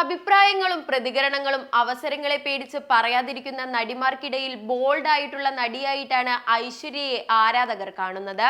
അഭിപ്രായങ്ങളും പ്രതികരണങ്ങളും അവസരങ്ങളെ പേടിച്ച് പറയാതിരിക്കുന്ന നടിമാർക്കിടയിൽ ബോൾഡ് ആയിട്ടുള്ള നടിയായിട്ടാണ് ഐശ്വര്യയെ ആരാധകർ കാണുന്നത്.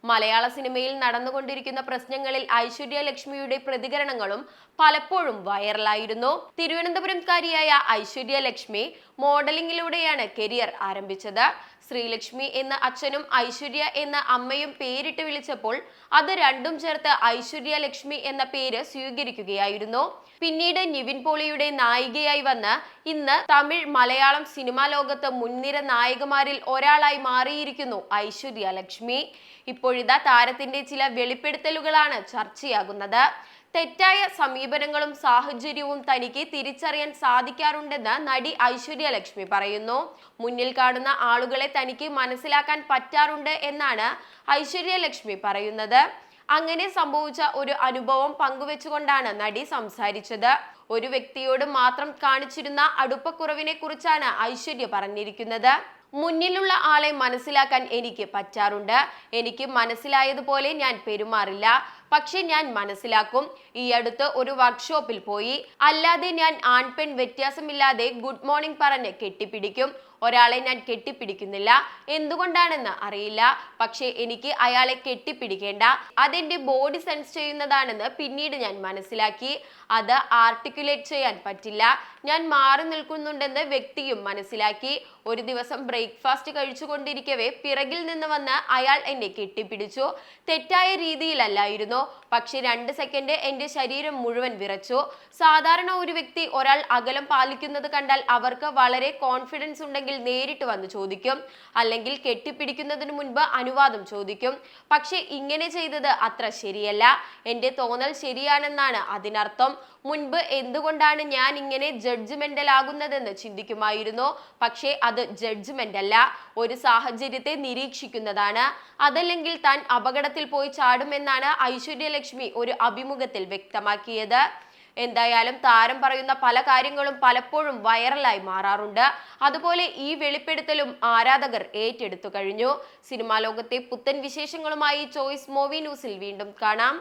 മലയാള സിനിമയിൽ നടന്നുകൊണ്ടിരിക്കുന്ന പ്രശ്നങ്ങളിൽ ഐശ്വര്യ ലക്ഷ്മിയുടെ പ്രതികരണങ്ങളും പലപ്പോഴും വൈറലായിരുന്നു. തിരുവനന്തപുരംകാരിയായ ഐശ്വര്യ ലക്ഷ്മി മോഡലിംഗിലൂടെയാണ് കരിയർ ആരംഭിച്ചത്. ശ്രീലക്ഷ്മി എന്ന അച്ഛനും ഐശ്വര്യ എന്ന അമ്മയും പേരിട്ട് വിളിച്ചപ്പോൾ അത് രണ്ടും ചേർത്ത് ഐശ്വര്യ ലക്ഷ്മി എന്ന പേര് സ്വീകരിക്കുകയായിരുന്നു. പിന്നീട് നിവിൻ പോളിയുടെ നായികയായി വന്ന് ഇന്ന് തമിഴ് മലയാളം സിനിമാ ലോകത്ത് മുൻനിര നായികമാരിൽ ഒരാളായി മാറിയിരിക്കുന്നു ഐശ്വര്യ ലക്ഷ്മി. ഇപ്പോഴിതാ താരത്തിന്റെ ചില വെളിപ്പെടുത്തലുകളാണ് ചർച്ചയാകുന്നത്. തെറ്റായ സമീപനങ്ങളും സാഹചര്യവും തനിക്ക് തിരിച്ചറിയാൻ സാധിക്കാറുണ്ടെന്ന് നടി ഐശ്വര്യ ലക്ഷ്മി പറയുന്നു. മുന്നിൽ കാണുന്ന ആളുകളെ തനിക്ക് മനസ്സിലാക്കാൻ പറ്റാറുണ്ട് എന്നാണ് ഐശ്വര്യ ലക്ഷ്മി പറയുന്നത്. അങ്ങനെ സംഭവിച്ച ഒരു അനുഭവം പങ്കുവെച്ചുകൊണ്ടാണ് നടി സംസാരിച്ചത്. ഒരു വ്യക്തിയോട് മാത്രം കാണിച്ചിരുന്ന അടുപ്പക്കുറവിനെ കുറിച്ചാണ് ഐശ്വര്യ പറഞ്ഞിരിക്കുന്നത്. മുന്നിലുള്ള ആളെ മനസ്സിലാക്കാൻ എനിക്ക് പറ്റാറുണ്ട്. എനിക്ക് മനസ്സിലായതുപോലെ ഞാൻ പെരുമാറില്ല, പക്ഷെ ഞാൻ മനസ്സിലാക്കും. ഈ അടുത്ത് ഒരു വർക്ക്ഷോപ്പിൽ പോയി. അല്ലാതെ ഞാൻ ആൺപെൺ വ്യത്യാസമില്ലാതെ ഗുഡ് മോർണിംഗ് പറഞ്ഞ് കെട്ടിപ്പിടിക്കും. ഒരാളെ ഞാൻ കെട്ടിപ്പിടിക്കുന്നില്ല, എന്തുകൊണ്ടാണെന്ന് അറിയില്ല. പക്ഷെ എനിക്ക് അയാളെ കെട്ടിപ്പിടിക്കേണ്ട, അതെന്റെ ബോഡി സെൻസ് ചെയ്യുന്നതാണെന്ന് പിന്നീട് ഞാൻ മനസ്സിലാക്കി. അത് ആർട്ടിക്കുലേറ്റ് ചെയ്യാൻ പറ്റില്ല. ഞാൻ മാറി നിൽക്കുന്നുണ്ടെന്ന് വ്യക്തിയും മനസ്സിലാക്കി. ഒരു ദിവസം ബ്രേക്ക്ഫാസ്റ്റ് കഴിച്ചുകൊണ്ടിരിക്കവേ പിറകിൽ നിന്ന് വന്ന് അയാൾ എന്നെ കെട്ടിപ്പിടിച്ചു. തെറ്റായ രീതിയിലല്ലായിരുന്നു, പക്ഷെ 2 സെക്കൻഡ് എന്റെ ശരീരം മുഴുവൻ വിറച്ചു. സാധാരണ ഒരു വ്യക്തി ഒരാൾ അകലം പാലിക്കുന്നത് കണ്ടാൽ അവർക്ക് വളരെ കോൺഫിഡൻസ് ഉണ്ടെങ്കിൽ നേരിട്ട് വന്ന് ചോദിക്കും, അല്ലെങ്കിൽ കെട്ടിപ്പിടിക്കുന്നതിന് മുൻപ് അനുവാദം ചോദിക്കും. പക്ഷെ ഇങ്ങനെ ചെയ്തത് അത്ര ശരിയല്ല. എന്റെ തോന്നൽ ശരിയാണെന്നാണ് അതിനർത്ഥം. മുൻപ് എന്തുകൊണ്ടാണ് ഞാൻ ഇങ്ങനെ ജഡ്ജ്മെന്റൽ ആകുന്നതെന്ന് ചിന്തിക്കുമായിരുന്നു. പക്ഷേ അത് ജഡ്ജ്മെന്റ് അല്ല, ഒരു സാഹചര്യത്തെ നിരീക്ഷിക്കുന്നതാണ്. അതല്ലെങ്കിൽ താൻ അപകടത്തിൽ പോയി ചാടുമെന്നാണ് ഐശ്വര്യ ലക്ഷ്മി ഒരു അഭിമുഖത്തിൽ വ്യക്തമാക്കിയത്. എന്തായാലും താരം പറയുന്ന പല കാര്യങ്ങളും പലപ്പോഴും വൈറലായി മാറാറുണ്ട്. അതുപോലെ ഈ വെളിപ്പെടുത്തലും ആരാധകർ ഏറ്റെടുത്തു കഴിഞ്ഞു. സിനിമാ ലോകത്തെ പുത്തൻ വിശേഷങ്ങളുമായി ചോയ്സ് മൂവി ന്യൂസിൽ വീണ്ടും കാണാം.